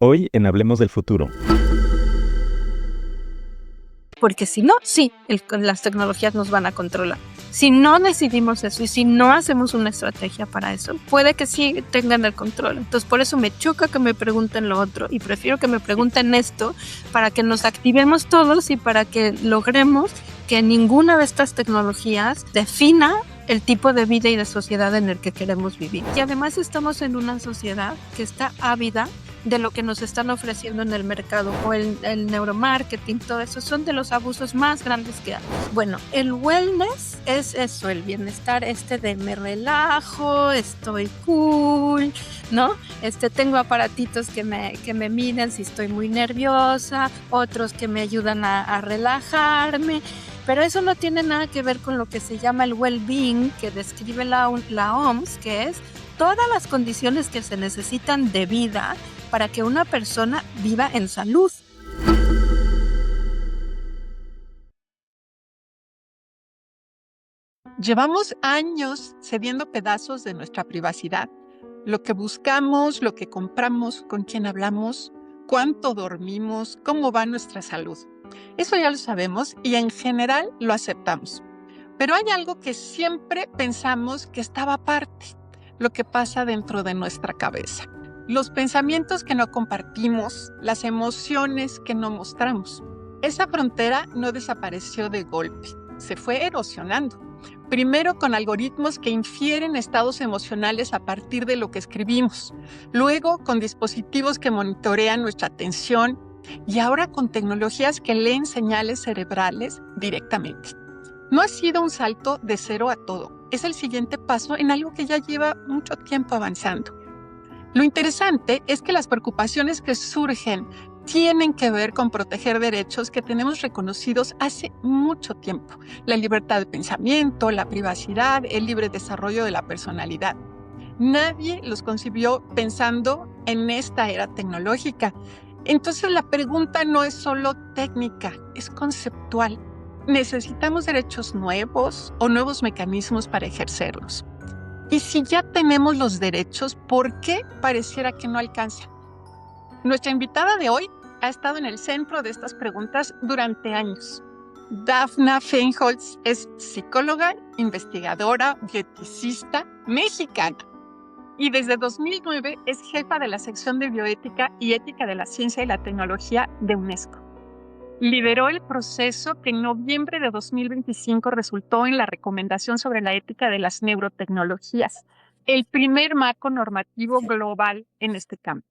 Hoy en Hablemos del Futuro. Porque si no, sí, las tecnologías nos van a controlar. Si no decidimos eso y si no hacemos una estrategia para eso, puede que sí tengan el control. Entonces, por eso me choca que me pregunten lo otro y prefiero que me pregunten esto para que nos activemos todos y para que logremos que ninguna de estas tecnologías defina el tipo de vida y de sociedad en el que queremos vivir. Y además estamos en una sociedad que está ávida de lo que nos están ofreciendo en el mercado, o el neuromarketing, todo eso son de los abusos más grandes que hay. Bueno, el wellness es eso, el bienestar de me relajo, estoy cool, ¿no? Tengo aparatitos que me miden si estoy muy nerviosa, otros que me ayudan a relajarme. Pero eso no tiene nada que ver con lo que se llama el well-being, que describe la OMS, que es todas las condiciones que se necesitan de vida para que una persona viva en salud. Llevamos años cediendo pedazos de nuestra privacidad. Lo que buscamos, lo que compramos, con quién hablamos, cuánto dormimos, cómo va nuestra salud. Eso ya lo sabemos y en general lo aceptamos. Pero hay algo que siempre pensamos que estaba aparte, lo que pasa dentro de nuestra cabeza. Los pensamientos que no compartimos, las emociones que no mostramos. Esa frontera no desapareció de golpe, se fue erosionando. Primero con algoritmos que infieren estados emocionales a partir de lo que escribimos, luego con dispositivos que monitorean nuestra atención y ahora con tecnologías que leen señales cerebrales directamente. No ha sido un salto de cero a todo, es el siguiente paso en algo que ya lleva mucho tiempo avanzando. Lo interesante es que las preocupaciones que surgen tienen que ver con proteger derechos que tenemos reconocidos hace mucho tiempo. La libertad de pensamiento, la privacidad, el libre desarrollo de la personalidad. Nadie los concibió pensando en esta era tecnológica. Entonces la pregunta no es solo técnica, es conceptual. ¿Necesitamos derechos nuevos o nuevos mecanismos para ejercerlos? Y si ya tenemos los derechos, ¿por qué pareciera que no alcanzan? Nuestra invitada de hoy ha estado en el centro de estas preguntas durante años. Dafna Feinholz es psicóloga, investigadora, bioeticista mexicana y desde 2009 es jefa de la sección de bioética y ética de la ciencia y la tecnología de UNESCO. Lideró el proceso que en noviembre de 2025 resultó en la recomendación sobre la ética de las neurotecnologías, el primer marco normativo global en este campo.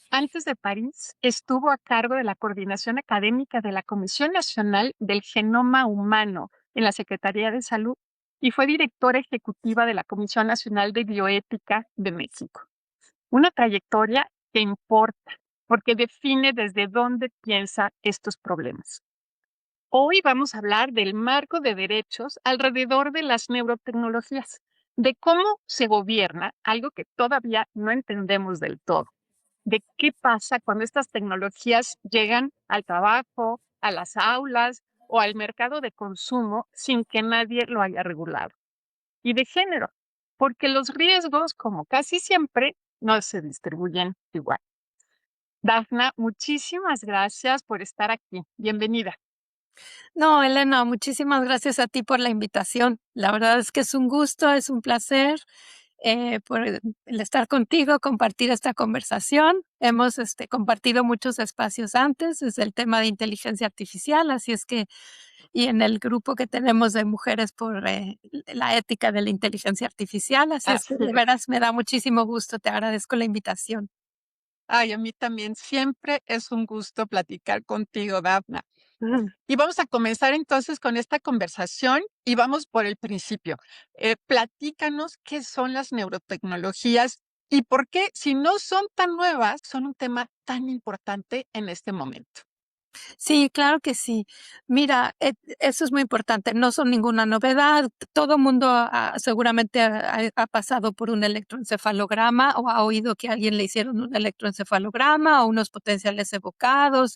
Antes de París, estuvo a cargo de la coordinación académica de la Comisión Nacional del Genoma Humano en la Secretaría de Salud y fue directora ejecutiva de la Comisión Nacional de Bioética de México. Una trayectoria que importa, porque define desde dónde piensa estos problemas. Hoy vamos a hablar del marco de derechos alrededor de las neurotecnologías, de cómo se gobierna algo que todavía no entendemos del todo, de qué pasa cuando estas tecnologías llegan al trabajo, a las aulas o al mercado de consumo sin que nadie lo haya regulado. Y de género, porque los riesgos, como casi siempre, no se distribuyen igual. Dafna, muchísimas gracias por estar aquí. Bienvenida. No, Elena, muchísimas gracias a ti por la invitación. La verdad es que es un gusto, es un placer por el estar contigo, compartir esta conversación. Hemos compartido muchos espacios antes, es el tema de inteligencia artificial, así es que, y en el grupo que tenemos de mujeres por la ética de la inteligencia artificial, así es que de veras me da muchísimo gusto, te agradezco la invitación. Ay, a mí también siempre es un gusto platicar contigo, Dafna. Y vamos a comenzar entonces con esta conversación y vamos por el principio. Platícanos qué son las neurotecnologías y por qué, si no son tan nuevas, son un tema tan importante en este momento. Sí, claro que sí. Mira, eso es muy importante, no son ninguna novedad. Todo mundo seguramente ha pasado por un electroencefalograma o ha oído que a alguien le hicieron un electroencefalograma o unos potenciales evocados.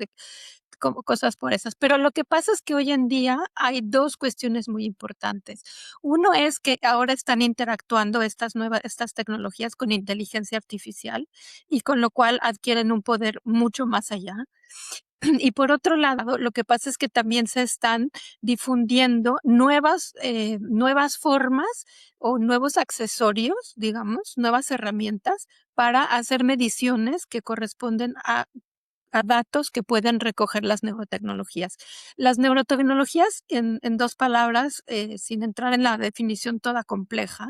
como cosas por esas. Pero lo que pasa es que hoy en día hay dos cuestiones muy importantes. Uno es que ahora están interactuando estas tecnologías con inteligencia artificial y con lo cual adquieren un poder mucho más allá. Y por otro lado, lo que pasa es que también se están difundiendo nuevas formas o nuevos accesorios, digamos, nuevas herramientas para hacer mediciones que corresponden a datos que pueden recoger las neurotecnologías. Las neurotecnologías, en dos palabras, sin entrar en la definición toda compleja,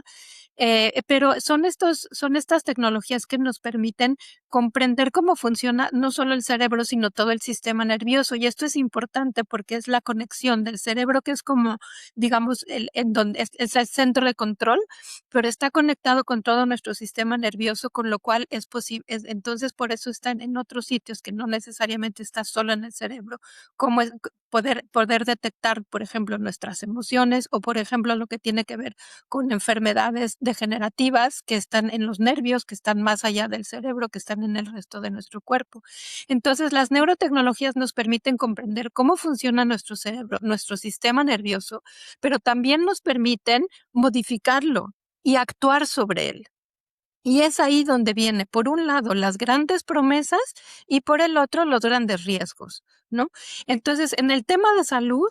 pero son estas tecnologías que nos permiten comprender cómo funciona no solo el cerebro, sino todo el sistema nervioso. Y esto es importante porque es la conexión del cerebro, que es como, digamos, en donde es el centro de control, pero está conectado con todo nuestro sistema nervioso, con lo cual es posible, entonces por eso están en otros sitios que no necesariamente está solo en el cerebro, como es poder detectar, por ejemplo, nuestras emociones o, por ejemplo, lo que tiene que ver con enfermedades degenerativas que están en los nervios, que están más allá del cerebro, que están en el resto de nuestro cuerpo. Entonces, las neurotecnologías nos permiten comprender cómo funciona nuestro cerebro, nuestro sistema nervioso, pero también nos permiten modificarlo y actuar sobre él. Y es ahí donde viene, por un lado, las grandes promesas y por el otro, los grandes riesgos, ¿no? Entonces, en el tema de salud,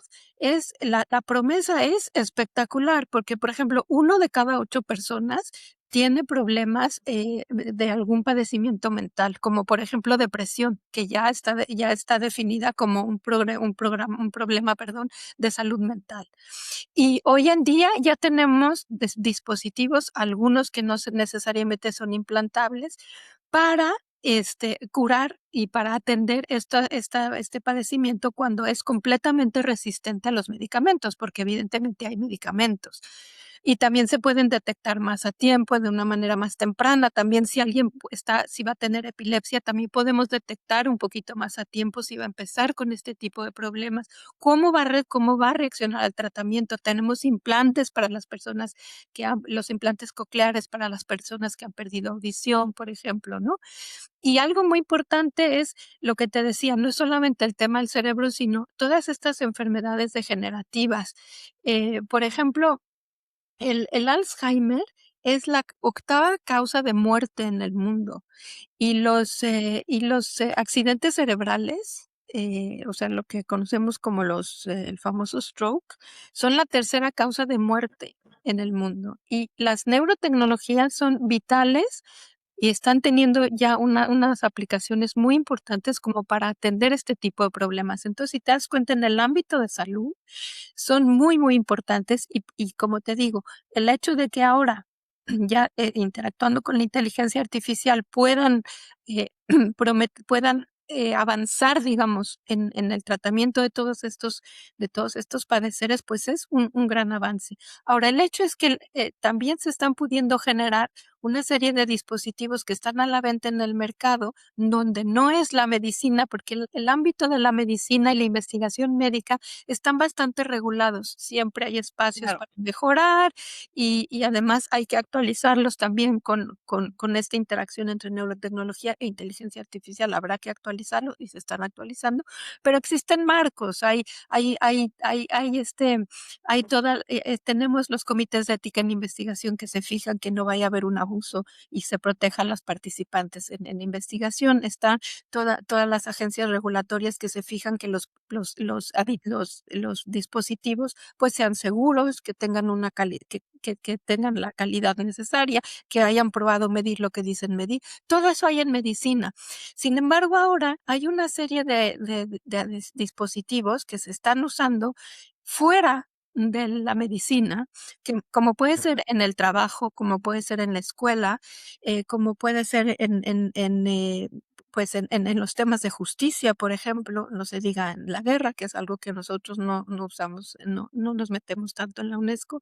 la promesa es espectacular, porque, por ejemplo, 1 de cada 8 personas tiene problemas de algún padecimiento mental, como por ejemplo depresión, que ya está definida como un problema, perdón, de salud mental. Y hoy en día ya tenemos dispositivos, algunos que no necesariamente son implantables, para curar y para atender este padecimiento cuando es completamente resistente a los medicamentos, porque evidentemente hay medicamentos. Y también se pueden detectar más a tiempo, de una manera más temprana. También si alguien si va a tener epilepsia, también podemos detectar un poquito más a tiempo si va a empezar con este tipo de problemas. ¿Cómo va a reaccionar al tratamiento? Tenemos implantes para las personas los implantes cocleares para las personas que han perdido audición, por ejemplo, ¿no? Y algo muy importante es lo que te decía, no es solamente el tema del cerebro, sino todas estas enfermedades degenerativas. Por ejemplo, el Alzheimer es la octava causa de muerte en el mundo. Y los accidentes cerebrales, o sea, lo que conocemos como el famoso stroke, son la tercera causa de muerte en el mundo. Y las neurotecnologías son vitales y están teniendo ya unas aplicaciones muy importantes como para atender este tipo de problemas. Entonces, si te das cuenta, en el ámbito de salud, son muy, muy importantes y como te digo, el hecho de que ahora ya interactuando con la inteligencia artificial eh, puedan avanzar, digamos, en el tratamiento de todos estos padeceres, pues es un gran avance. Ahora, el hecho es que también se están pudiendo generar una serie de dispositivos que están a la venta en el mercado, donde no es la medicina, porque el ámbito de la medicina y la investigación médica están bastante regulados. Siempre hay espacios Claro. para mejorar y además hay que actualizarlos también con esta interacción entre neurotecnología e inteligencia artificial. Habrá que actualizarlo y se están actualizando, pero existen marcos, tenemos los comités de ética en investigación que se fijan que no vaya a haber un abuso y se protejan las participantes en investigación. Están todas las agencias regulatorias que se fijan que los dispositivos pues sean seguros, que tengan que tengan la calidad necesaria, que hayan probado medir lo que dicen medir. Todo eso hay en medicina. Sin embargo, ahora hay una serie de dispositivos que se están usando fuera de la medicina, que como puede ser en el trabajo, como puede ser en la escuela, como puede ser en los temas de justicia, por ejemplo, no se diga en la guerra, que es algo que nosotros no usamos, no nos metemos tanto en la UNESCO,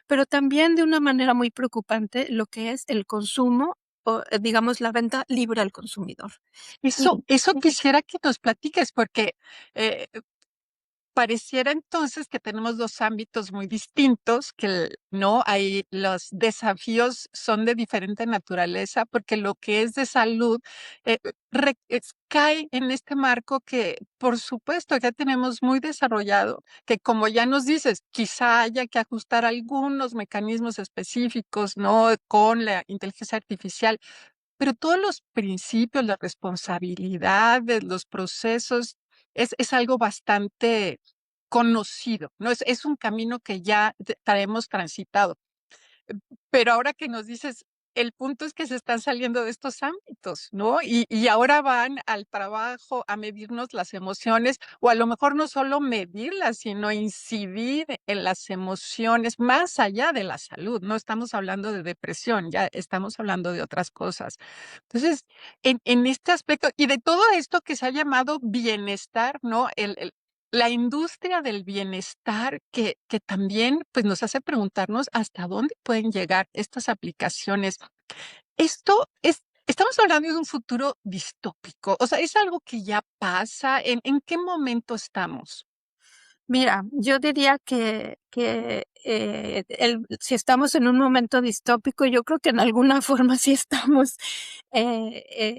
pero también de una manera muy preocupante lo que es el consumo o, digamos, la venta libre al consumidor. Eso quisiera que nos platiques, porque pareciera entonces que tenemos dos ámbitos muy distintos, que no hay los desafíos son de diferente naturaleza, porque lo que es de salud cae en este marco que, por supuesto, ya tenemos muy desarrollado, que como ya nos dices, quizá haya que ajustar algunos mecanismos específicos, ¿no? Con la inteligencia artificial, pero todos los principios, las responsabilidades, los procesos, es algo bastante conocido, ¿no? Es un camino que ya traemos transitado. Pero ahora que nos dices, el punto es que se están saliendo de estos ámbitos, ¿no? Y ahora van al trabajo a medirnos las emociones, o a lo mejor no solo medirlas, sino incidir en las emociones más allá de la salud. No estamos hablando de depresión, ya estamos hablando de otras cosas. Entonces, en este aspecto, y de todo esto que se ha llamado bienestar, ¿no? La industria del bienestar que también, pues, nos hace preguntarnos hasta dónde pueden llegar estas aplicaciones. Esto es estamos hablando de un futuro distópico, o sea, ¿es algo que ya pasa? ¿En qué momento estamos? Mira, yo diría si estamos en un momento distópico, yo creo que en alguna forma sí estamos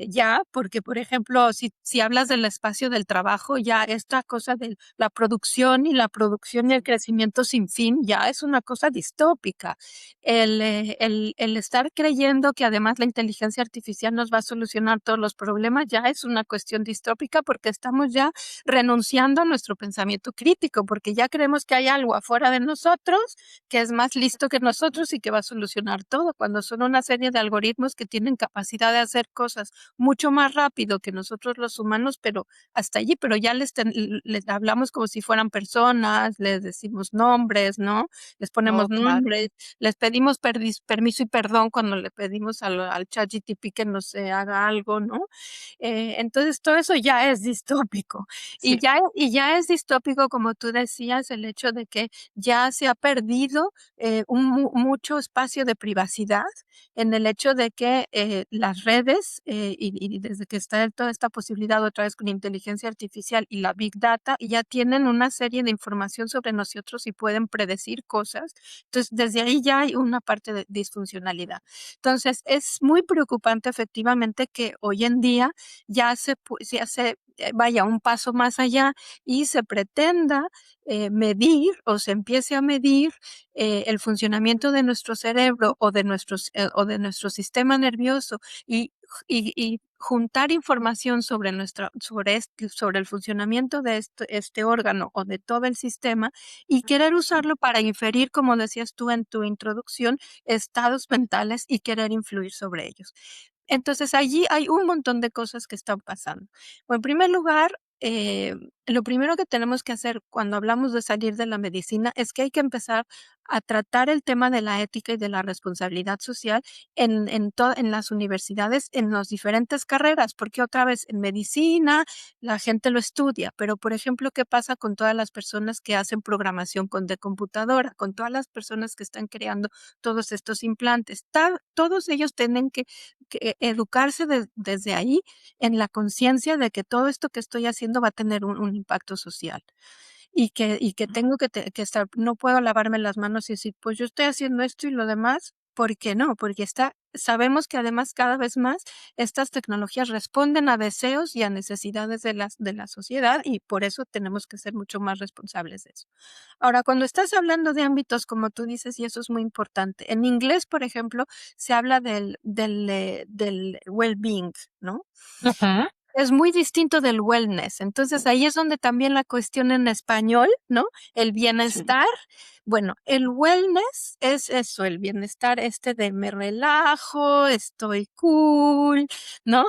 ya, porque por ejemplo, si hablas del espacio del trabajo, ya esta cosa de la producción y el crecimiento sin fin ya es una cosa distópica. El estar creyendo que además la inteligencia artificial nos va a solucionar todos los problemas ya es una cuestión distópica porque estamos ya renunciando a nuestro pensamiento crítico, porque ya creemos que hay algo afuera de nosotros que es más listo que nosotros y que va a solucionar todo, cuando son una serie de algoritmos que tienen capacidad de hacer cosas mucho más rápido que nosotros los humanos, pero hasta allí, pero ya les hablamos como si fueran personas, les decimos nombres, ¿no? Les Oh, ponemos claro. nombres, les pedimos permiso y perdón cuando le pedimos al ChatGPT que nos haga algo, ¿no? Entonces todo eso ya es distópico. Sí. Y ya es distópico, como tú decías, el hecho de que ya se ha perdido mucho espacio de privacidad en el hecho de que las redes, y desde que está toda esta posibilidad otra vez con inteligencia artificial y la Big Data, ya tienen una serie de información sobre nosotros y pueden predecir cosas. Entonces, desde ahí ya hay una parte de disfuncionalidad. Entonces, es muy preocupante efectivamente que hoy en día ya se vaya un paso más allá y se pretenda medir o se empiece a medir el funcionamiento de nuestro cerebro o de nuestro sistema nervioso y juntar información sobre el funcionamiento de este órgano o de todo el sistema y querer usarlo para inferir, como decías tú en tu introducción, estados mentales y querer influir sobre ellos. Entonces, allí hay un montón de cosas que están pasando. Bueno, en primer lugar, lo primero que tenemos que hacer cuando hablamos de salir de la medicina es que hay que empezar a tratar el tema de la ética y de la responsabilidad social en las universidades, en las diferentes carreras, porque otra vez en medicina la gente lo estudia, pero por ejemplo, ¿qué pasa con todas las personas que hacen programación de computadora, con todas las personas que están creando todos estos implantes? Todos ellos tienen que educarse desde ahí en la conciencia de que todo esto que estoy haciendo va a tener un impacto social y que tengo que estar, no puedo lavarme las manos y decir, pues yo estoy haciendo esto y lo demás, ¿por qué no? Porque sabemos que además cada vez más estas tecnologías responden a deseos y a necesidades de la sociedad y por eso tenemos que ser mucho más responsables de eso. Ahora, cuando estás hablando de ámbitos, como tú dices, y eso es muy importante, en inglés, por ejemplo, se habla del well-being, ¿no? Ujú. Es muy distinto del wellness. Entonces, ahí es donde también la cuestión en español, ¿no? El Sí. bienestar. Bueno, el wellness es eso, el bienestar de me relajo, estoy cool, ¿no?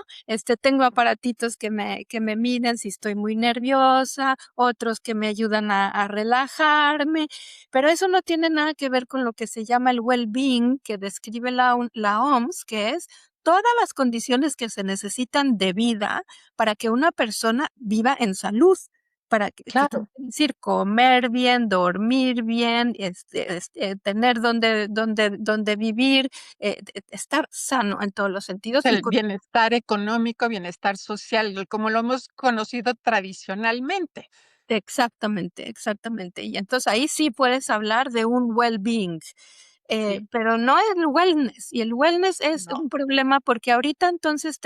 Tengo aparatitos que me miden si estoy muy nerviosa, otros que me ayudan a relajarme, pero eso no tiene nada que ver con lo que se llama el well-being que describe la OMS, que es todas las condiciones que se necesitan de vida para que una persona viva en salud, para que Claro. quiere decir comer bien, dormir bien, tener donde vivir, estar sano en todos los sentidos y El bienestar económico, bienestar social, como lo hemos conocido tradicionalmente. Exactamente, exactamente. Y entonces ahí sí puedes hablar de un well-being, Sí, pero no el wellness. Y el wellness es no. un problema porque ahorita entonces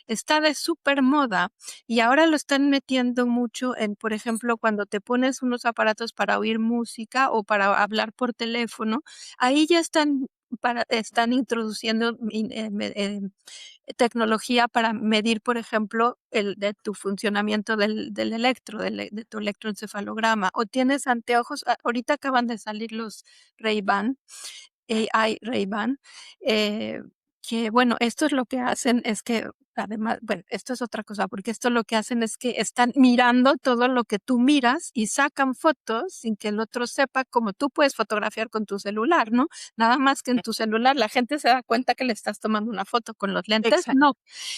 está de súper moda y ahora lo están metiendo mucho en, por ejemplo, cuando te pones unos aparatos para oír música o para hablar por teléfono, ahí ya están introduciendo tecnología para medir, por ejemplo, el de tu funcionamiento de tu electroencefalograma. O tienes anteojos, ahorita acaban de salir los Ray-Ban, AI Ray-Ban, eh, que bueno, esto es lo que hacen, es que además, bueno, esto es otra cosa, porque esto lo que hacen es que están mirando todo lo que tú miras y sacan fotos sin que el otro sepa, como tú puedes fotografiar con tu celular, ¿no? Nada más que en tu celular la gente se da cuenta que le estás tomando una foto con los lentes, Exacto. no.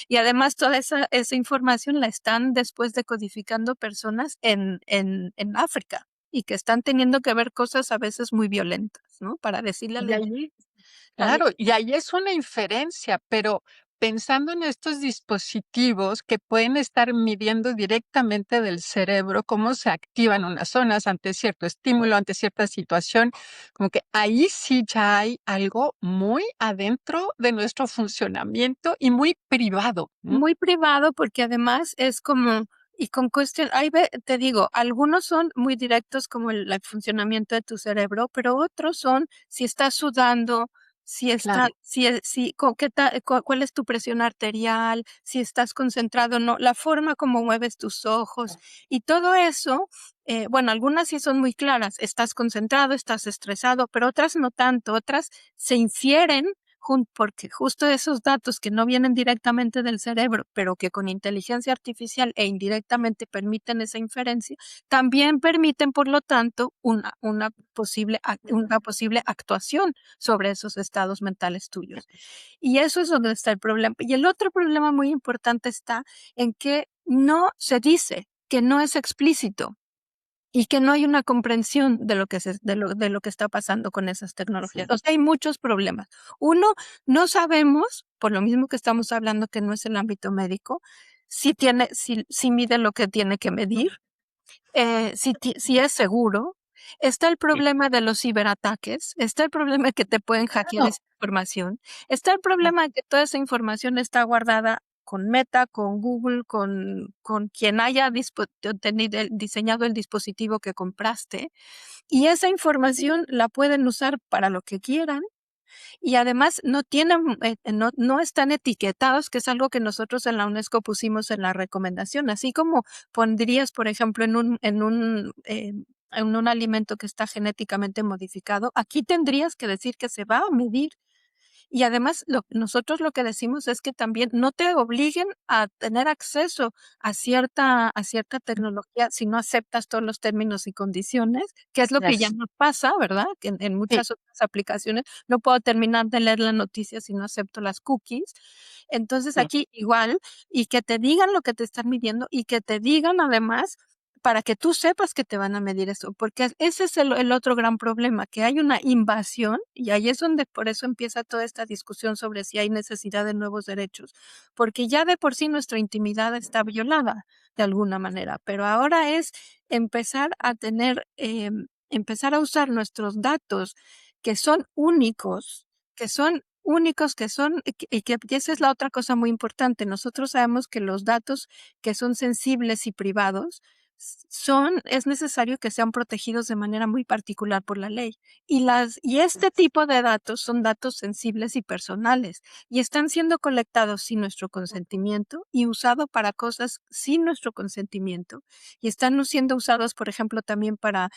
Y además toda esa información la están después decodificando personas en África y que están teniendo que ver cosas a veces muy violentas, ¿no? Para decirle a Y la ahí, la ley. claro, y ahí es una inferencia, pero pensando en estos dispositivos que pueden estar midiendo directamente del cerebro cómo se activan unas zonas ante cierto estímulo, ante cierta situación, como que ahí sí ya hay algo muy adentro de nuestro funcionamiento y muy privado, ¿no? Muy privado porque además es como, y con cuestión, te digo, algunos son muy directos como el funcionamiento de tu cerebro, pero otros son si estás sudando, Claro. cuál es tu presión arterial, si estás concentrado o no, la forma como mueves tus ojos y todo eso. Bueno, algunas sí son muy claras, estás concentrado, estás estresado, pero otras no tanto, otras se infieren porque justo esos datos que no vienen directamente del cerebro, pero que con inteligencia artificial e indirectamente permiten esa inferencia, también permiten, por lo tanto, una posible actuación sobre esos estados mentales tuyos. Y eso es donde está el problema. Y el otro problema muy importante está en que no se dice, que no es explícito y que no hay una comprensión de lo que está pasando con esas tecnologías. Sí. O sea, hay muchos problemas. Uno, no sabemos, por lo mismo que estamos hablando que no es el ámbito médico, si mide lo que tiene que medir, si es seguro. Está el Sí. problema de los ciberataques, está el problema de que te pueden hackear Claro. esa información, está el Ah, problema de que toda esa información está guardada con Meta, con Google, con quien haya diseñado el dispositivo que compraste, y esa información la pueden usar para lo que quieran y además no están etiquetados, que es algo que nosotros en la UNESCO pusimos en la recomendación, así como pondrías, por ejemplo, en un alimento que está genéticamente modificado, aquí tendrías que decir que se va a medir y además, nosotros lo que decimos es que también no te obliguen a tener acceso a cierta tecnología si no aceptas todos los términos y condiciones, que es lo que ya yes. nos pasa, ¿verdad? Que en Sí, muchas otras aplicaciones no puedo terminar de leer la noticia si no acepto las cookies. Entonces sí, aquí igual, y que te digan lo que te están midiendo y que te digan además para que tú sepas que te van a medir eso, porque ese es el otro gran problema, que hay una invasión y ahí es donde por eso empieza toda esta discusión sobre si hay necesidad de nuevos derechos, porque ya de por sí nuestra intimidad está violada de alguna manera, pero ahora es empezar a usar nuestros datos que son únicos, y que esa es la otra cosa muy importante. Nosotros sabemos que los datos que son sensibles y privados es necesario que sean protegidos de manera muy particular por la ley. Y este tipo de datos son datos sensibles y personales y están siendo colectados sin nuestro consentimiento y usados para cosas sin nuestro consentimiento. Y están siendo usados, por ejemplo, también para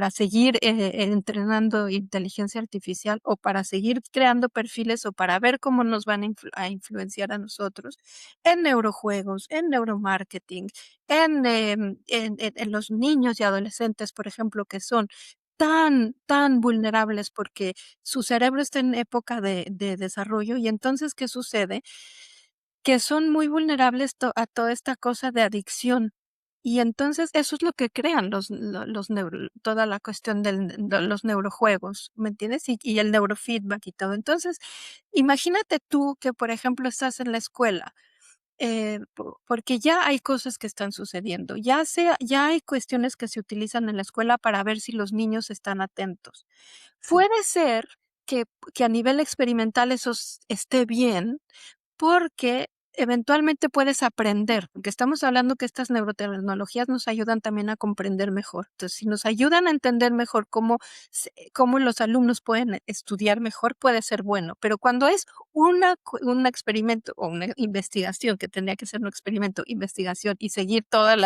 seguir entrenando inteligencia artificial o para seguir creando perfiles o para ver cómo nos van a influenciar a nosotros en neurojuegos, en neuromarketing, en los niños y adolescentes, por ejemplo, que son tan vulnerables porque su cerebro está en época de desarrollo y entonces, ¿qué sucede? Que son muy vulnerables a toda esta cosa de adicción. Y entonces eso es lo que crean toda la cuestión de los neurojuegos, ¿me entiendes? Y el neurofeedback y todo. Entonces, imagínate tú que, por ejemplo, estás en la escuela porque ya hay cosas que están sucediendo, ya hay cuestiones que se utilizan en la escuela para ver si los niños están atentos. Sí, Puede ser que, que a nivel experimental eso esté bien, porque eventualmente puedes aprender, porque estamos hablando que estas neurotecnologías nos ayudan también a comprender mejor. Entonces, si nos ayudan a entender mejor cómo los alumnos pueden estudiar mejor, puede ser bueno. Pero cuando es un experimento o una investigación, que tendría que ser un experimento, investigación y seguir todos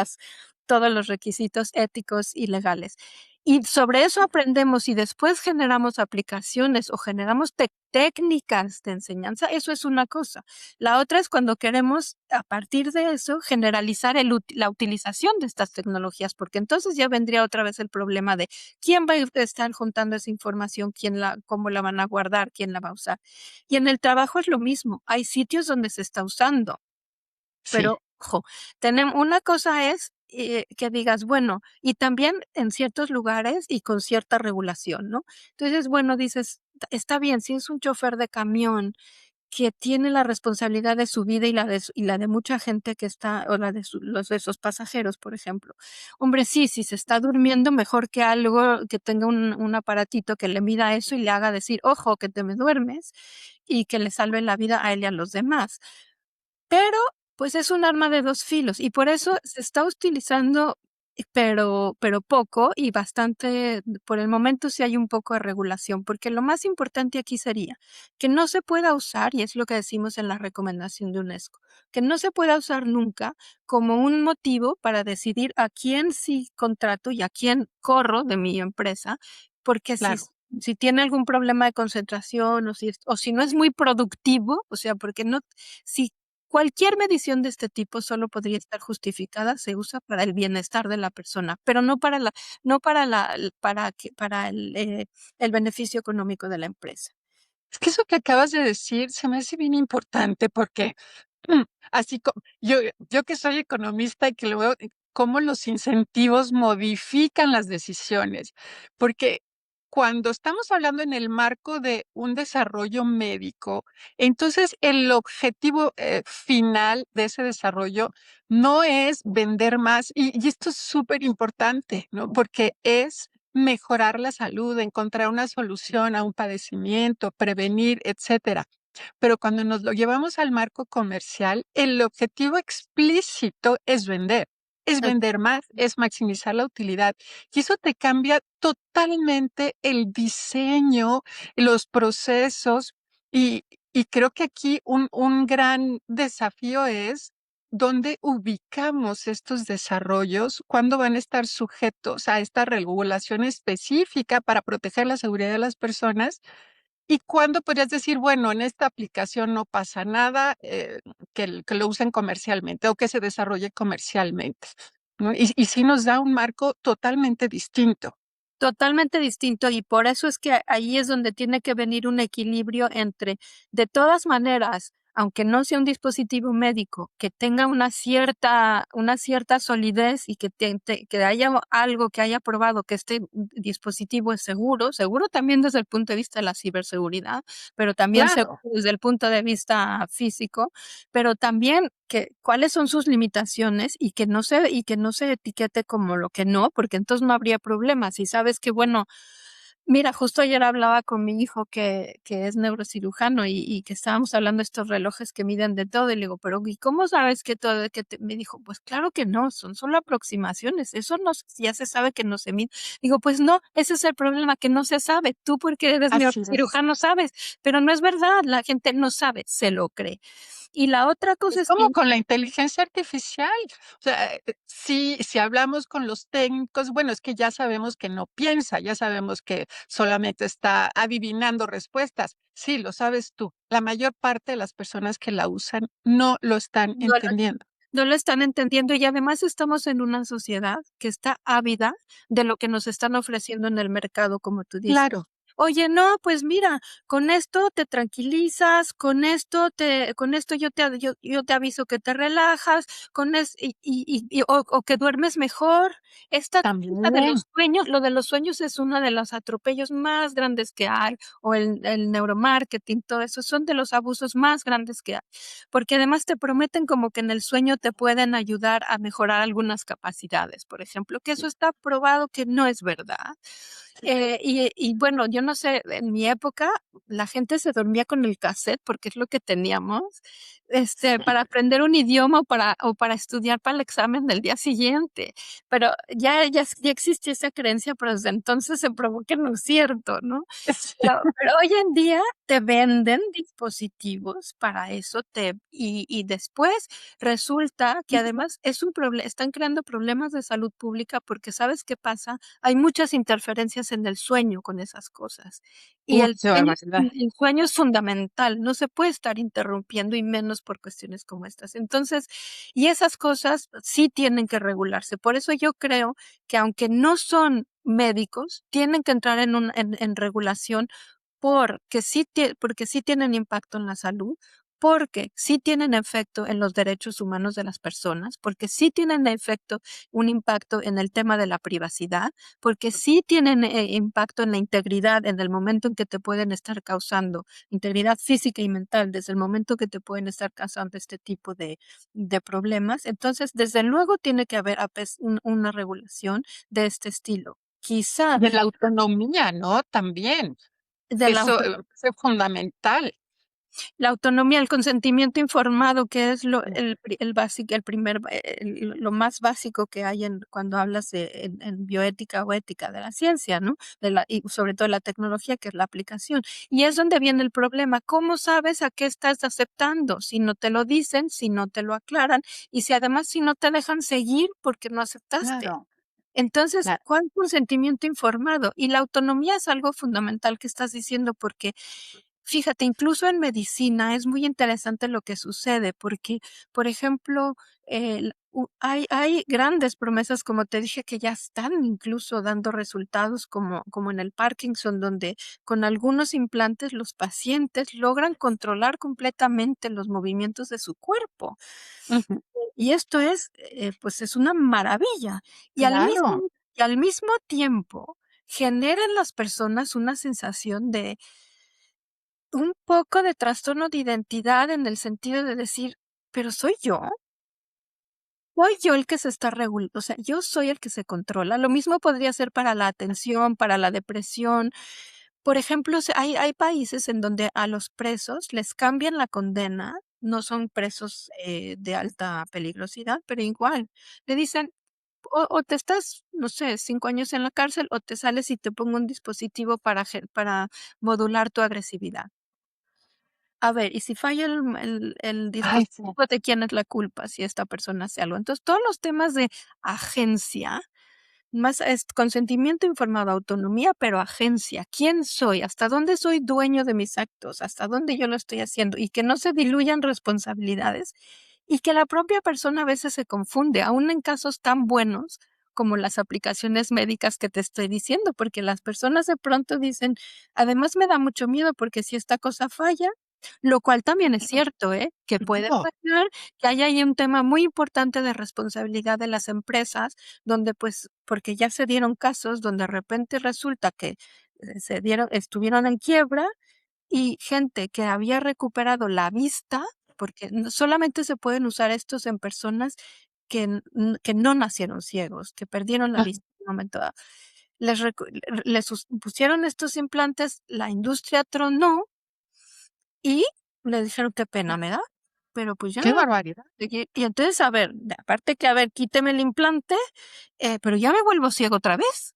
los requisitos éticos y legales. Y sobre eso aprendemos y después generamos aplicaciones o generamos técnicas de enseñanza, eso es una cosa. La otra es cuando queremos, a partir de eso, generalizar la utilización de estas tecnologías, porque entonces ya vendría otra vez el problema de quién va a estar juntando esa información, cómo la van a guardar, quién la va a usar. Y en el trabajo es lo mismo. Hay sitios donde se está usando, sí, pero, ojo, una cosa es que digas, bueno, y también en ciertos lugares y con cierta regulación, ¿no? Entonces, bueno, dices, está bien, si es un chofer de camión que tiene la responsabilidad de su vida y la de mucha gente que está, o la de los de esos pasajeros, por ejemplo. Hombre, sí, si se está durmiendo, mejor que algo, que tenga un aparatito que le mida eso y le haga decir, ojo, que te me duermes, y que le salve la vida a él y a los demás. Pero, pues, es un arma de dos filos, y por eso se está utilizando, pero poco y bastante por el momento sí hay un poco de regulación, porque lo más importante aquí sería que no se pueda usar, y es lo que decimos en la recomendación de UNESCO, que no se pueda usar nunca como un motivo para decidir a quién sí contrato y a quién corro de mi empresa, porque claro. si tiene algún problema de concentración o si no es muy productivo, o sea, porque no si cualquier medición de este tipo solo podría estar justificada, se usa para el bienestar de la persona, pero no para el beneficio económico de la empresa. Es que eso que acabas de decir se me hace bien importante porque así como yo que soy economista y que lo veo cómo los incentivos modifican las decisiones, porque cuando estamos hablando en el marco de un desarrollo médico, entonces el objetivo final de ese desarrollo no es vender más, y esto es súper importante, ¿no? Porque es mejorar la salud, encontrar una solución a un padecimiento, prevenir, etcétera. Pero cuando nos lo llevamos al marco comercial, el objetivo explícito es Es vender más, es maximizar la utilidad. Y eso te cambia totalmente el diseño, los procesos. Y, y creo que aquí un gran desafío es dónde ubicamos estos desarrollos, cuándo van a estar sujetos a esta regulación específica para proteger la seguridad de las personas. ¿Y cuándo podrías decir, bueno, en esta aplicación no pasa nada, que lo usen comercialmente o que se desarrolle comercialmente? ¿No? Y sí nos da un marco totalmente distinto. totalmente distinto y por eso es que ahí es donde tiene que venir un equilibrio entre, de todas maneras, aunque no sea un dispositivo médico, que tenga una cierta solidez y que haya algo que haya probado que este dispositivo es seguro, seguro también desde el punto de vista de la ciberseguridad, pero también seguro Claro. desde el punto de vista físico, pero también que cuáles son sus limitaciones y que no se etiquete como lo que no, porque entonces no habría problemas. Y sabes que, bueno, mira, justo ayer hablaba con mi hijo que es neurocirujano y que estábamos hablando de estos relojes que miden de todo, y le digo, pero ¿y cómo sabes que todo, me dijo, pues claro que no, son solo aproximaciones, eso no, ya se sabe que no se mide. Digo, pues no, ese es el problema, que no se sabe, tú porque eres Así es. neurocirujano sabes, pero no es verdad, la gente no sabe, se lo cree. Y la otra cosa Es es que como con la inteligencia artificial. O sea, sí, si hablamos con los técnicos, bueno, es que ya sabemos que no piensa, ya sabemos que solamente está adivinando respuestas. Sí, lo sabes tú. La mayor parte de las personas que la usan no lo están no entendiendo. no lo están entendiendo y además estamos en una sociedad que está ávida de lo que nos están ofreciendo en el mercado, como tú dices. Claro. Oye, no, pues mira, con esto te tranquilizas, con esto yo te aviso que te relajas, o que duermes mejor. Esta técnica de También. los sueños, lo de los sueños es uno de los atropellos más grandes que hay, o el neuromarketing, todo eso, son de los abusos más grandes que hay, porque además te prometen como que en el sueño te pueden ayudar a mejorar algunas capacidades, por ejemplo, que eso está probado que no es verdad. Y bueno, yo no sé, en mi época la gente se dormía con el casete porque es lo que teníamos, para aprender un idioma o para estudiar para el examen del día siguiente. Pero ya existe esa creencia, pero desde entonces se probó que no es cierto, ¿no? Pero hoy en día te venden dispositivos para eso, y después resulta que además están creando problemas de salud pública porque, ¿sabes qué pasa? Hay muchas interferencias en el sueño con esas cosas. Y el Qué sueño, barbaridad. el sueño es fundamental, no se puede estar interrumpiendo y menos por cuestiones como estas. Entonces, y esas cosas sí tienen que regularse. Por eso yo creo que aunque no son médicos, tienen que entrar en regulación porque sí tienen impacto en la salud, porque sí tienen efecto en los derechos humanos de las personas, porque sí tienen efecto, un impacto en el tema de la privacidad, porque sí tienen impacto en la integridad en el momento en que te pueden estar causando integridad física y mental, desde el momento que te pueden estar causando este tipo de problemas. Entonces, desde luego tiene que haber una regulación de este estilo. Quizá De la autonomía, ¿no? También. de la Eso es fundamental. La autonomía, el consentimiento informado, que es el básico, lo más básico que hay cuando hablas en bioética o ética de la ciencia, ¿no? Y sobre todo la tecnología, que es la aplicación. Y es donde viene el problema. ¿Cómo sabes a qué estás aceptando? Si no te lo dicen, si no te lo aclaran, y si no te dejan seguir porque no aceptaste. Claro, Entonces, claro. ¿cuál consentimiento informado? Y la autonomía es algo fundamental que estás diciendo, porque fíjate, incluso en medicina es muy interesante lo que sucede, porque, por ejemplo, hay grandes promesas, como te dije, que ya están incluso dando resultados, como en el Parkinson, donde con algunos implantes los pacientes logran controlar completamente los movimientos de su cuerpo. Ujú. Y esto pues es una maravilla. Y al mismo, Claro. y al mismo tiempo genera en las personas una sensación de un poco de trastorno de identidad, en el sentido de decir, pero ¿soy yo? ¿Soy yo el que se está regulando? O sea, yo soy el que se controla. Lo mismo podría ser para la atención, para la depresión. Por ejemplo, hay países en donde a los presos les cambian la condena, no son presos de alta peligrosidad, pero igual, le dicen, o te estás, no sé, 5 años en la cárcel, o te sales y te pongo un dispositivo para modular tu agresividad. A ver, y si falla el Ay, sí. dispositivo, ¿de quién es la culpa si esta persona hace algo? Entonces, todos los temas de agencia, más es consentimiento informado, autonomía, pero agencia. ¿Quién soy? ¿Hasta dónde soy dueño de mis actos? ¿Hasta dónde yo lo estoy haciendo? Y que no se diluyan responsabilidades, y que la propia persona a veces se confunde, aún en casos tan buenos como las aplicaciones médicas que te estoy diciendo, porque las personas de pronto dicen, además me da mucho miedo porque si esta cosa falla, lo cual también es cierto, que puede Claro. fallar, que hay ahí un tema muy importante de responsabilidad de las empresas, donde pues, porque ya se dieron casos donde de repente resulta que estuvieron en quiebra, y gente que había recuperado la vista, porque solamente se pueden usar estos en personas que no nacieron ciegos, que perdieron la Ah, vista en un momento dado. Les pusieron estos implantes, la industria tronó y le dijeron: "Qué pena me da, pero pues ya". qué barbaridad. Y entonces, a ver, aparte que, a ver, quíteme el implante, pero ya me vuelvo ciego otra vez.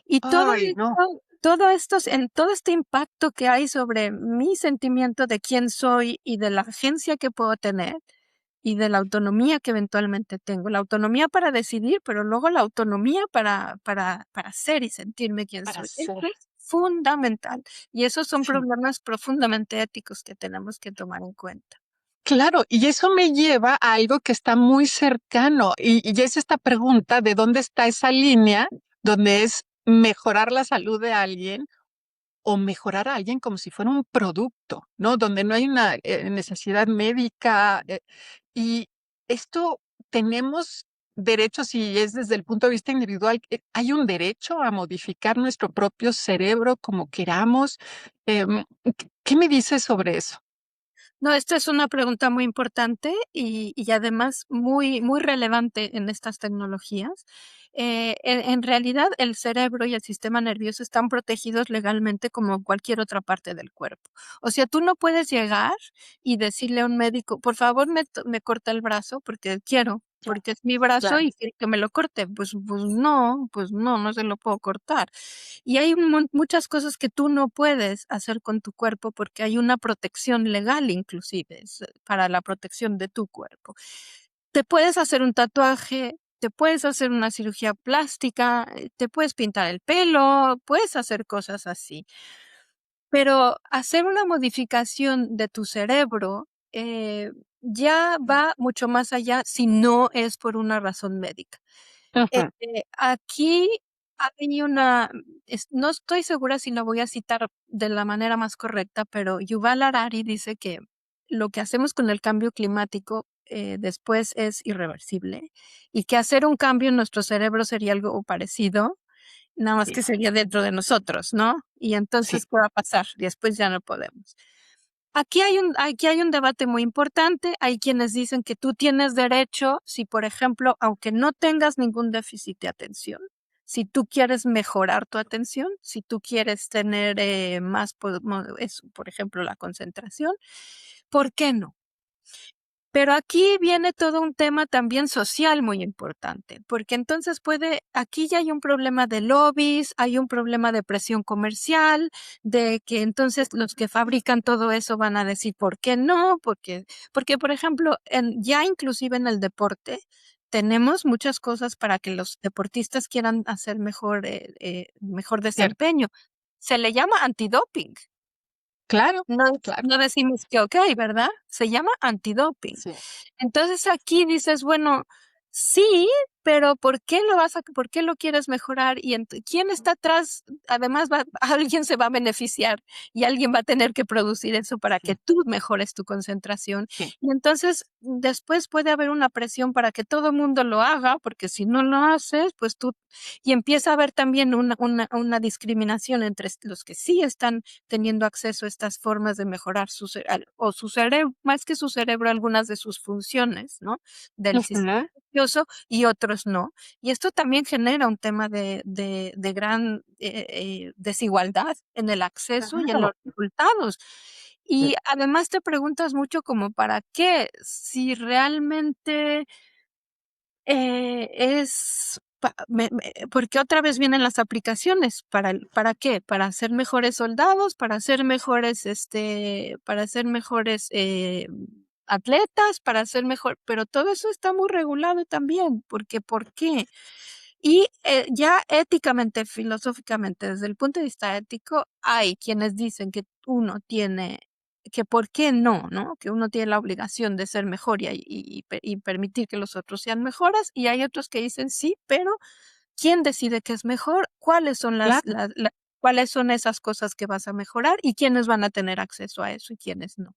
Y Ay, no. todo este impacto que hay sobre mi sentimiento de quién soy y de la agencia que puedo tener, y de la autonomía que eventualmente tengo, la autonomía para decidir, pero luego la autonomía para ser y sentirme quién Para soy. ser. Eso es fundamental, y esos son Sí. problemas profundamente éticos que tenemos que tomar en cuenta. Claro, y eso me lleva a algo que está muy cercano, y es esta pregunta de dónde está esa línea donde es mejorar la salud de alguien o mejorar a alguien como si fuera un producto, ¿no? Donde no hay una necesidad médica. Y esto tenemos derechos, si es desde el punto de vista individual, hay un derecho a modificar nuestro propio cerebro como queramos. ¿Qué me dices sobre eso? No, esta es una pregunta muy importante y además muy, muy relevante en estas tecnologías. En realidad, el cerebro y el sistema nervioso están protegidos legalmente como cualquier otra parte del cuerpo. O sea, tú no puedes llegar y decirle a un médico, por favor, me corta el brazo porque quiero, Claro, porque es mi brazo claro. y quiero que me lo corte. Pues no, no se lo puedo cortar. Y hay muchas cosas que tú no puedes hacer con tu cuerpo porque hay una protección legal inclusive para la protección de tu cuerpo. Te puedes hacer un tatuaje, te puedes hacer una cirugía plástica, te puedes pintar el pelo, puedes hacer cosas así. Pero hacer una modificación de tu cerebro ya va mucho más allá si no es por una razón médica. Ujú. Aquí hay una, no estoy segura si la voy a citar de la manera más correcta, pero Yuval Harari dice que lo que hacemos con el cambio climático después es irreversible y que hacer un cambio en nuestro cerebro sería algo parecido, nada más Sí, que sería dentro de nosotros, ¿no? Y sí. entonces, ¿qué va a pasar? Después ya no podemos. Aquí hay un debate muy importante. Hay quienes dicen que tú tienes derecho, si por ejemplo, aunque no tengas ningún déficit de atención, si tú quieres mejorar tu atención, si tú quieres tener más, por ejemplo, la concentración, ¿por qué no? Pero aquí viene todo un tema también social muy importante, porque entonces aquí ya hay un problema de lobbies, hay un problema de presión comercial, de que entonces los que fabrican todo eso van a decir, ¿por qué no? Porque por ejemplo, ya inclusive en el deporte, tenemos muchas cosas para que los deportistas quieran hacer mejor Cierto. desempeño. Se le llama antidoping. Claro, No, claro. no decimos que okey, ¿verdad? Se llama antidoping. Sí. Entonces, aquí dices, bueno, sí, pero ¿por qué lo quieres mejorar? Y ¿quién está atrás? Además, alguien se va a beneficiar y alguien va a tener que producir eso para que Sí, tú mejores tu concentración. sí. Y entonces, después puede haber una presión para que todo mundo lo haga, porque si no lo haces, pues tú y empieza a haber también una discriminación entre los que sí están teniendo acceso a estas formas de mejorar su cerebro, más que su cerebro, algunas de sus funciones, ¿no? Del sistema Ujú. nervioso y otros no. Y esto también genera un tema de gran desigualdad en el acceso y en los Claro. resultados. Sí. Y además te preguntas mucho como para qué, si realmente porque otra vez vienen las aplicaciones, ¿para qué? Para ser mejores soldados, para ser mejores, atletas, para ser mejor pero todo eso está muy regulado también, porque, ¿por qué? Y, ya éticamente, filosóficamente, desde el punto de vista ético, hay quienes dicen que por qué no, ¿no? Que uno tiene la obligación de ser mejor y permitir que los otros sean mejores, y hay otros que dicen sí, pero ¿quién decide qué es mejor? ¿Cuáles son Claro. cuáles son esas cosas que vas a mejorar y quiénes van a tener acceso a eso y quiénes no?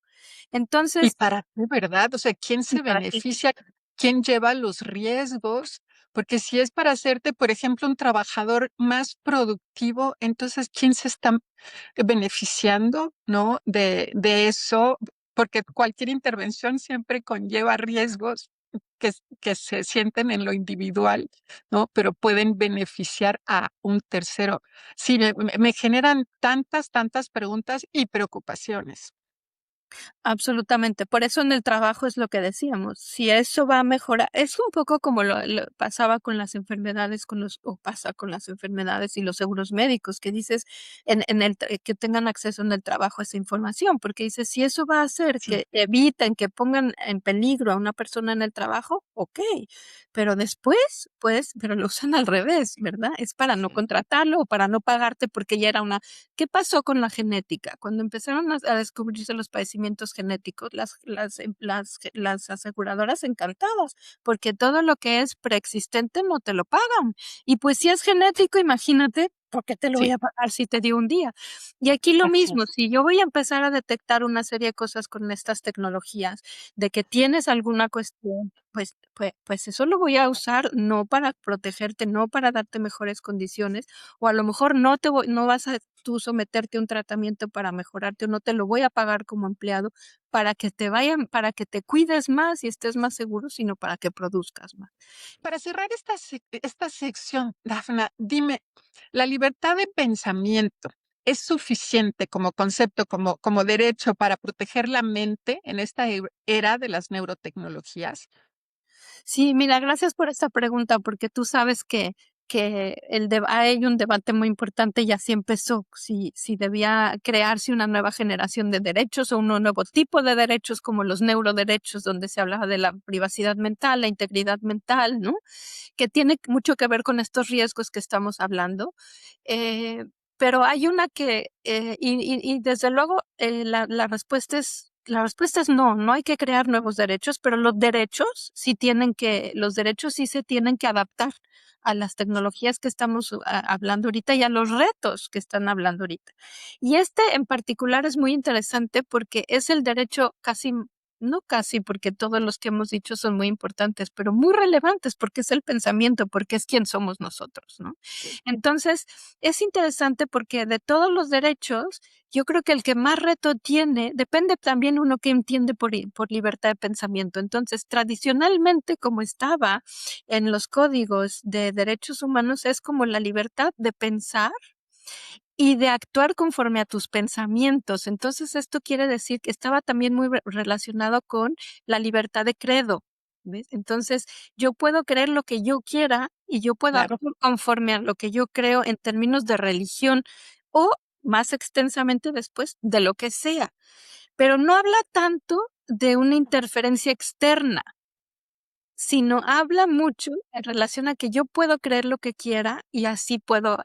¿Y Entonces, para qué, verdad? O sea, ¿quién ¿y se para qué? beneficia? ¿Quién lleva los riesgos? Porque si es para hacerte, por ejemplo, un trabajador más productivo, entonces, ¿quién se está beneficiando, no? De eso, porque cualquier intervención siempre conlleva riesgos que se sienten en lo individual, ¿no? Pero pueden beneficiar a un tercero. Sí, me generan tantas, tantas preguntas y preocupaciones. Absolutamente. Por eso en el trabajo es lo que decíamos. Si eso va a mejorar, es un poco como lo pasaba con las enfermedades, o pasa con las enfermedades y los seguros médicos, que dices que tengan acceso en el trabajo a esa información, porque dices, si eso va a hacer Sí, que eviten, que pongan en peligro a una persona en el trabajo, ok, pero después, pues, pero lo usan al revés, ¿verdad? Es para no sí. contratarlo o para no pagarte porque ya era ¿qué pasó con la genética? Cuando empezaron a descubrirse los padecimientos genéticos, las aseguradoras encantadas, porque todo lo que es preexistente no te lo pagan. Y pues si es genético, imagínate, ¿por qué te lo voy Sí, a pagar si te dio un día? Y aquí lo así mismo, es. si yo voy a empezar a detectar una serie de cosas con estas tecnologías, de que tienes alguna cuestión, pues eso lo voy a usar no para protegerte, no para darte mejores condiciones, o a lo mejor no vas a tú someterte a un tratamiento para mejorarte, o no te lo voy a pagar como empleado para que te cuides más y estés más seguro, sino para que produzcas más. Para cerrar esta sección, Dafna, dime, ¿la libertad de pensamiento es suficiente como concepto, como derecho para proteger la mente en esta era de las neurotecnologías? Sí, mira, gracias por esta pregunta, porque tú sabes que hay un debate muy importante y así empezó, si debía crearse una nueva generación de derechos o un nuevo tipo de derechos como los neuroderechos, donde se hablaba de la privacidad mental, la integridad mental, ¿no? Que tiene mucho que ver con estos riesgos que estamos hablando. Eh, pero hay una y desde luego la respuesta es no, no hay que crear nuevos derechos, pero los derechos sí se tienen que adaptar a las tecnologías que estamos hablando ahorita y a los retos que están hablando ahorita. Y este en particular es muy interesante porque es el derecho no casi, porque todos los que hemos dicho son muy importantes, pero muy relevantes porque es el pensamiento, porque es quien somos nosotros, ¿no? Sí. Entonces, es interesante porque de todos los derechos, yo creo que el que más reto tiene, depende también uno que entiende por libertad de pensamiento. Entonces, tradicionalmente, como estaba en los códigos de derechos humanos, es como la libertad de pensar y de actuar conforme a tus pensamientos. Entonces, esto quiere decir que estaba también muy relacionado con la libertad de credo. ¿Ves? Entonces, yo puedo creer lo que yo quiera y yo puedo Claro, actuar conforme a lo que yo creo en términos de religión o más extensamente después de lo que sea. Pero no habla tanto de una interferencia externa, sino habla mucho en relación a que yo puedo creer lo que quiera y así puedo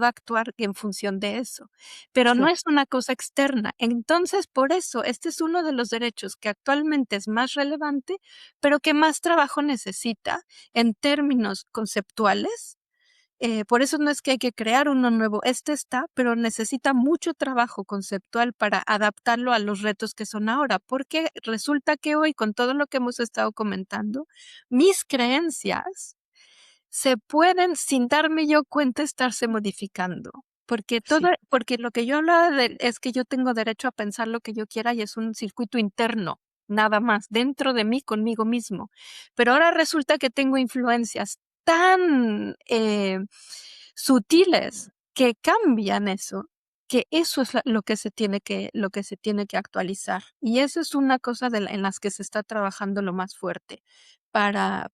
actuar en función de eso, pero no sí. es una cosa externa. Entonces, por eso, este es uno de los derechos que actualmente es más relevante, pero que más trabajo necesita en términos conceptuales. Por eso no es que hay que crear uno nuevo, este está, pero necesita mucho trabajo conceptual para adaptarlo a los retos que son ahora, porque resulta que hoy, con todo lo que hemos estado comentando, mis creencias se pueden, sin darme yo cuenta, estarse modificando. Sí. Porque lo que yo hablaba es que yo tengo derecho a pensar lo que yo quiera y es un circuito interno, nada más, dentro de mí, conmigo mismo. Pero ahora resulta que tengo influencias tan sutiles que cambian eso, que eso es lo que se tiene que actualizar. Y eso es una cosa en las que se está trabajando lo más fuerte para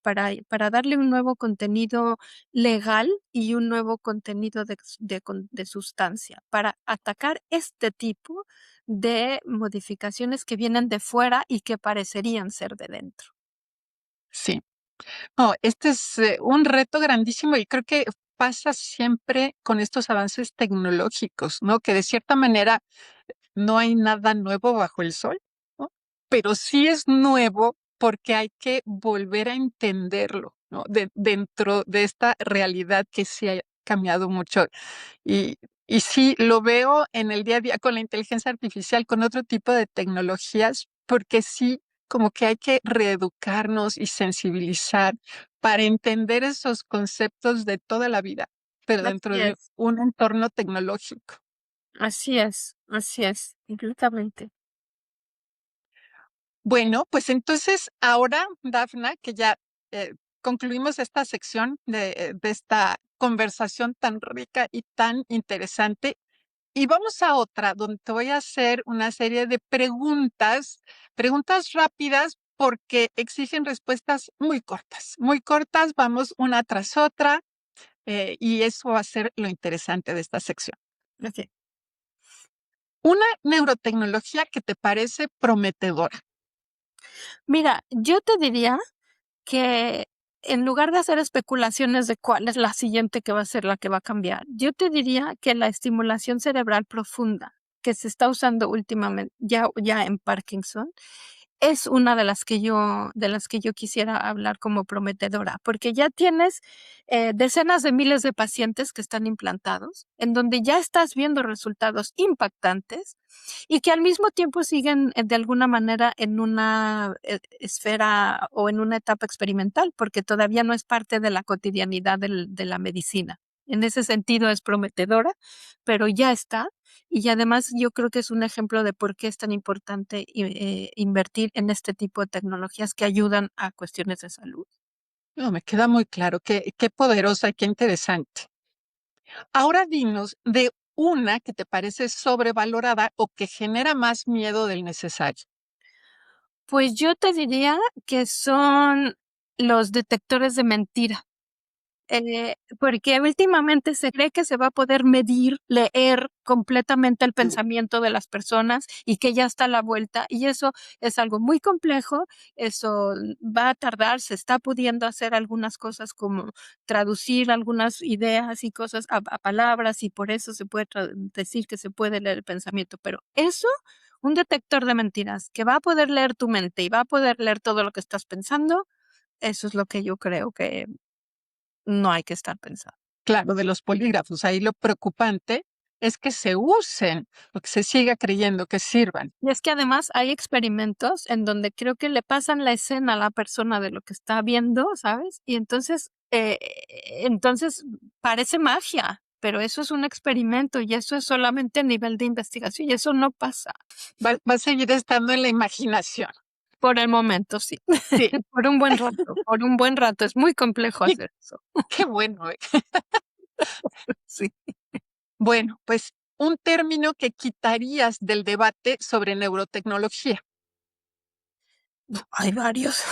darle un nuevo contenido legal y un nuevo contenido de sustancia, para atacar este tipo de modificaciones que vienen de fuera y que parecerían ser de dentro. Sí. Oh, este es un reto grandísimo y creo que pasa siempre con estos avances tecnológicos, ¿no? Que de cierta manera no hay nada nuevo bajo el sol, ¿no? Pero sí es nuevo porque hay que volver a entenderlo, ¿no? Dentro de esta realidad que sí ha cambiado mucho. Y, y sí, lo veo en el día a día con la inteligencia artificial, con otro tipo de tecnologías, porque sí, como que hay que reeducarnos y sensibilizar para entender esos conceptos de toda la vida, pero Así dentro de es, un entorno tecnológico. así es, completamente. Bueno, pues entonces ahora, Dafna, que ya concluimos esta sección de esta conversación tan rica y tan interesante, y vamos a otra donde te voy a hacer una serie de preguntas, preguntas rápidas porque exigen respuestas muy cortas, vamos una tras otra, y eso va a ser lo interesante de esta sección. Ok. Una neurotecnología que te parece prometedora. Mira, yo te diría que en lugar de hacer especulaciones de cuál es la siguiente que va a ser la que va a cambiar, yo te diría que la estimulación cerebral profunda que se está usando últimamente ya en Parkinson es una de las que yo quisiera hablar como prometedora, porque ya tienes decenas de miles de pacientes que están implantados, en donde ya estás viendo resultados impactantes y que al mismo tiempo siguen de alguna manera en una esfera o en una etapa experimental, porque todavía no es parte de la cotidianidad de la medicina. En ese sentido es prometedora, pero ya está. Y además yo creo que es un ejemplo de por qué es tan importante invertir en este tipo de tecnologías que ayudan a cuestiones de salud. No, me queda muy claro, qué poderosa y qué interesante. Ahora dinos de una que te parece sobrevalorada o que genera más miedo del necesario. Pues yo te diría que son los detectores de mentira. Porque últimamente se cree que se va a poder medir, leer completamente el pensamiento de las personas y que ya está a la vuelta, y eso es algo muy complejo, eso va a tardar, se está pudiendo hacer algunas cosas como traducir algunas ideas y cosas a palabras, y por eso se puede decir que se puede leer el pensamiento, pero eso, un detector de mentiras que va a poder leer tu mente y va a poder leer todo lo que estás pensando, eso es lo que yo creo que no hay que estar pensando. Claro, de los polígrafos, ahí lo preocupante es que se usen, o que se siga creyendo que sirvan. Y es que además hay experimentos en donde creo que le pasan la escena a la persona de lo que está viendo, ¿sabes? Y entonces parece magia, pero eso es un experimento y eso es solamente a nivel de investigación y eso no pasa. Va a seguir estando en la imaginación. Por el momento, sí. Sí, Por un buen rato. Es muy complejo hacer eso. qué bueno. Sí. Bueno, pues un término que quitarías del debate sobre neurotecnología. Hay varios,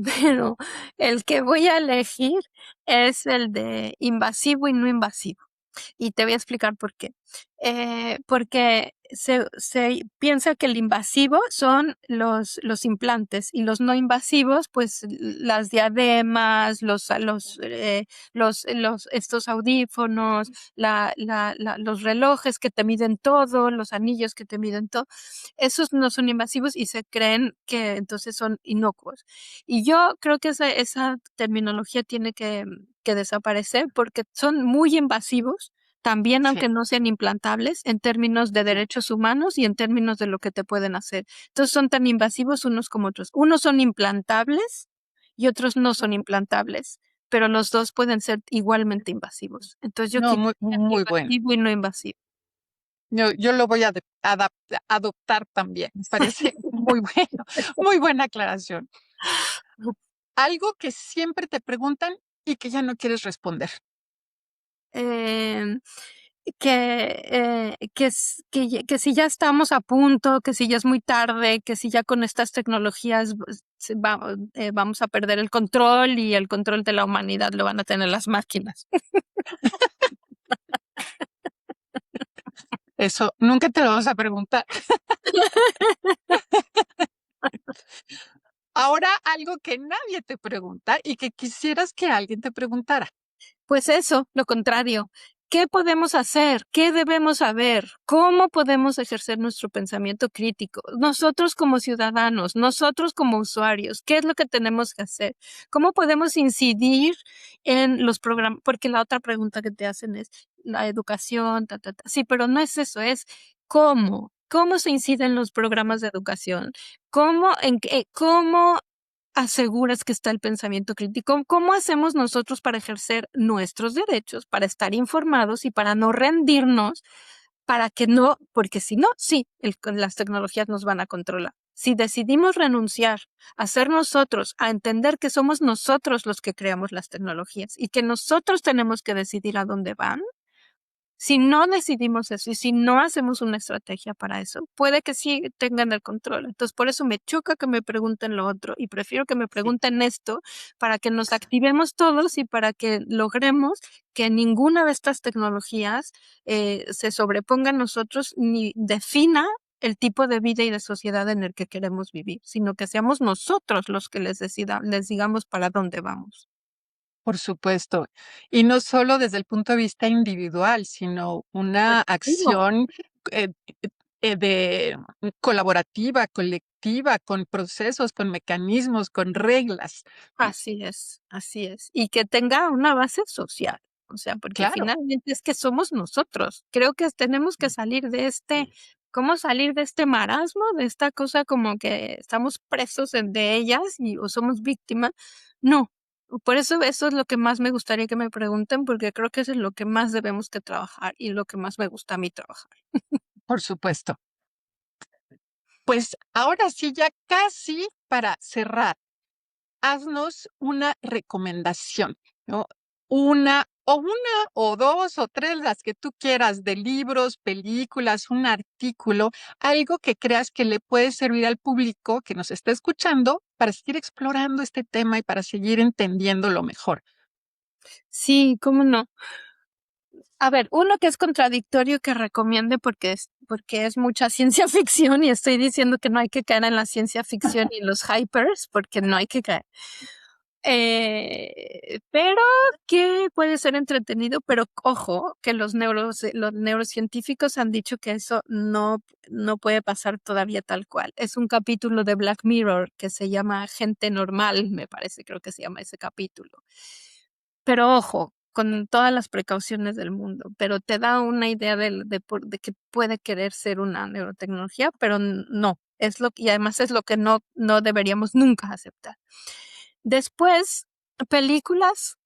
pero el que voy a elegir es el de invasivo y no invasivo. Y te voy a explicar por qué. Porque se piensa que el invasivo son los implantes y los no invasivos, pues las diademas, estos audífonos, los relojes que te miden todo, los anillos que te miden todo. Esos no son invasivos y se creen que entonces son inocuos. Y yo creo que esa terminología tiene que desaparecer porque son muy invasivos también, Sí, aunque no sean implantables, en términos de derechos humanos y en términos de lo que te pueden hacer. Entonces son tan invasivos unos como otros. Unos son implantables y otros no son implantables, pero los dos pueden ser igualmente invasivos. Entonces yo no, quitaría muy, muy bueno. invasivo y no invasivo. Yo lo voy a adoptar también. Me parece muy bueno, muy buena aclaración. Algo que siempre te preguntan y que ya no quieres responder. Em, que si ya estamos a punto, que si ya es muy tarde, que si ya con estas tecnologías vamos a perder el control y el control de la humanidad lo van a tener las máquinas. Eso nunca te lo vas a preguntar. Ahora, algo que nadie te pregunta y que quisieras que alguien te preguntara. Pues eso, lo contrario. ¿Qué podemos hacer? ¿Qué debemos saber? ¿Cómo podemos ejercer nuestro pensamiento crítico? Nosotros como ciudadanos, nosotros como usuarios, ¿qué es lo que tenemos que hacer? ¿Cómo podemos incidir en los programas? Porque la otra pregunta que te hacen es la educación, ta, ta, ta. Sí, pero no es eso, es cómo. ¿Cómo se incide en los programas de educación? ¿Cómo aseguras que está el pensamiento crítico? ¿Cómo hacemos nosotros para ejercer nuestros derechos, para estar informados y para no rendirnos, para que no, porque si no, sí, las tecnologías nos van a controlar. Si decidimos renunciar a ser nosotros, a entender que somos nosotros los que creamos las tecnologías y que nosotros tenemos que decidir a dónde van, si no decidimos eso y si no hacemos una estrategia para eso, puede que sí tengan el control. Entonces, por eso me choca que me pregunten lo otro y prefiero que me Sí, pregunten esto para que nos activemos todos y para que logremos que ninguna de estas tecnologías se sobreponga a nosotros ni defina el tipo de vida y de sociedad en el que queremos vivir, sino que seamos nosotros los que les digamos para dónde vamos. por supuesto. Y no solo desde el punto de vista individual, sino una Colectivo. acción eh, de colaborativa, colectiva, con procesos, con mecanismos, con reglas. Así es, así es. Y que tenga una base social. O sea, porque Claro, finalmente es que somos nosotros. Creo que tenemos que salir de ¿cómo salir de este marasmo? De esta cosa como que estamos presos de ellas o somos víctimas. No. Por eso es lo que más me gustaría que me pregunten, porque creo que eso es lo que más debemos que trabajar y lo que más me gusta a mí trabajar. por supuesto. Pues ahora sí, ya casi para cerrar, haznos una recomendación, ¿no? Una o dos o tres, las que tú quieras, de libros, películas, un artículo, algo que creas que le puede servir al público que nos está escuchando para seguir explorando este tema y para seguir entendiéndolo mejor. Sí, cómo no. A ver, uno que es contradictorio que recomiende porque es mucha ciencia ficción y estoy diciendo que no hay que caer en la ciencia ficción y los hypers porque no hay que caer. Pero que puede ser entretenido, pero ojo, que los neurocientíficos han dicho que eso no puede pasar todavía tal cual. Es un capítulo de Black Mirror que se llama Gente Normal, me parece, creo que se llama ese capítulo. Pero ojo, con todas las precauciones del mundo, pero te da una idea de que puede querer ser una neurotecnología, pero no, y además es lo que no deberíamos nunca aceptar. Después, películas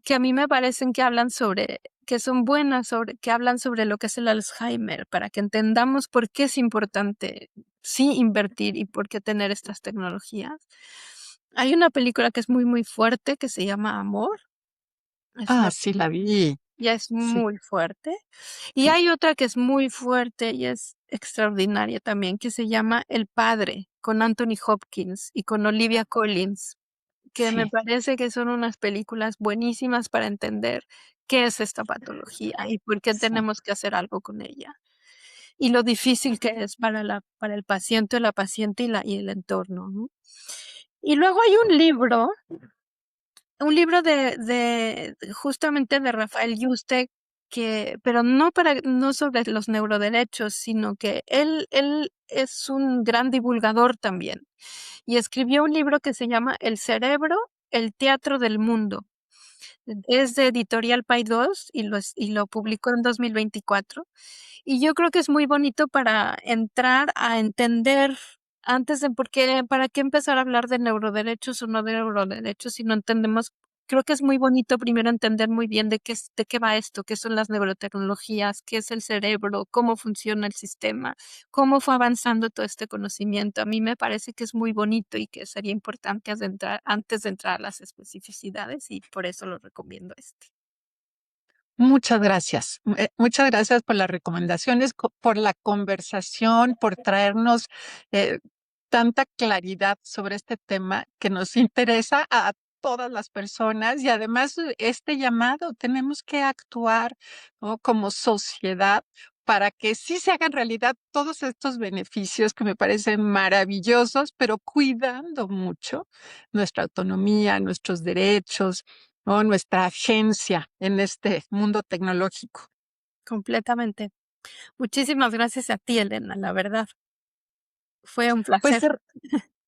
que a mí me parecen que son buenas, que hablan sobre lo que es el Alzheimer, para que entendamos por qué es importante sí invertir y por qué tener estas tecnologías. Hay una película que es muy, muy fuerte que se llama Amor. Es Ah, una sí, la vi. Ya es Sí, muy fuerte. Y hay otra que es muy fuerte y es extraordinaria también, que se llama El Padre, con Anthony Hopkins y con Olivia Collins, que me sí, parece que son unas películas buenísimas para entender qué es esta patología y por qué sí. tenemos que hacer algo con ella. Y lo difícil que es para el paciente o la paciente y el entorno, ¿no? Y luego hay un libro de justamente de Rafael Yuste, pero no sobre los neuroderechos, sino que él es un gran divulgador también. Y escribió un libro que se llama El cerebro, el teatro del mundo. Es de Editorial Paidós y lo publicó en 2024. Y yo creo que es muy bonito para entrar a entender antes de para qué empezar a hablar de neuroderechos o no de neuroderechos si no entendemos. Creo que es muy bonito primero entender muy bien de qué va esto, qué son las neurotecnologías, qué es el cerebro, cómo funciona el sistema, cómo fue avanzando todo este conocimiento. A mí me parece que es muy bonito y que sería importante antes de entrar a las especificidades y por eso lo recomiendo este. Muchas gracias. Muchas gracias por las recomendaciones, por la conversación, por traernos eh, tanta claridad sobre este tema que nos interesa a todas las personas y además este llamado, tenemos que actuar, ¿no?, como sociedad para que sí se hagan realidad todos estos beneficios que me parecen maravillosos, pero cuidando mucho nuestra autonomía, nuestros derechos, ¿no?, nuestra agencia en este mundo tecnológico. Completamente. Muchísimas gracias a ti, Elena, la verdad. Fue un Pues placer.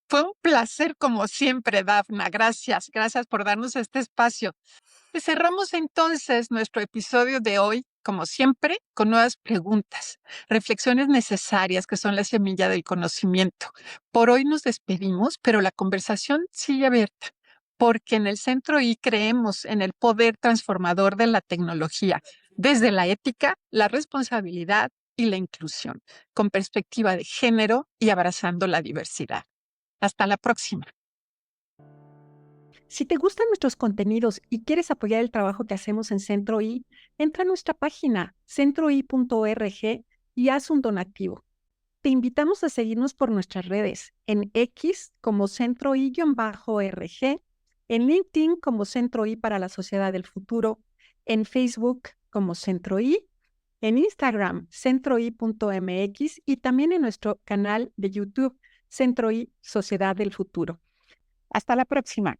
fue un placer como siempre, Dafna. Gracias, gracias por darnos este espacio. Pues cerramos entonces nuestro episodio de hoy, como siempre, con nuevas preguntas, reflexiones necesarias que son la semilla del conocimiento. Por hoy nos despedimos, pero la conversación sigue abierta, porque en el Centro I creemos en el poder transformador de la tecnología, desde la ética, la responsabilidad y la inclusión, con perspectiva de género y abrazando la diversidad. Hasta la próxima. Si te gustan nuestros contenidos y quieres apoyar el trabajo que hacemos en Centro I, entra a nuestra página centroi.org y haz un donativo. Te invitamos a seguirnos por nuestras redes, en X como Centro I-RG, en LinkedIn como Centro I para la Sociedad del Futuro, en Facebook como Centro I, en Instagram centroi.mx y también en nuestro canal de YouTube Centro I Sociedad del Futuro. Hasta la próxima.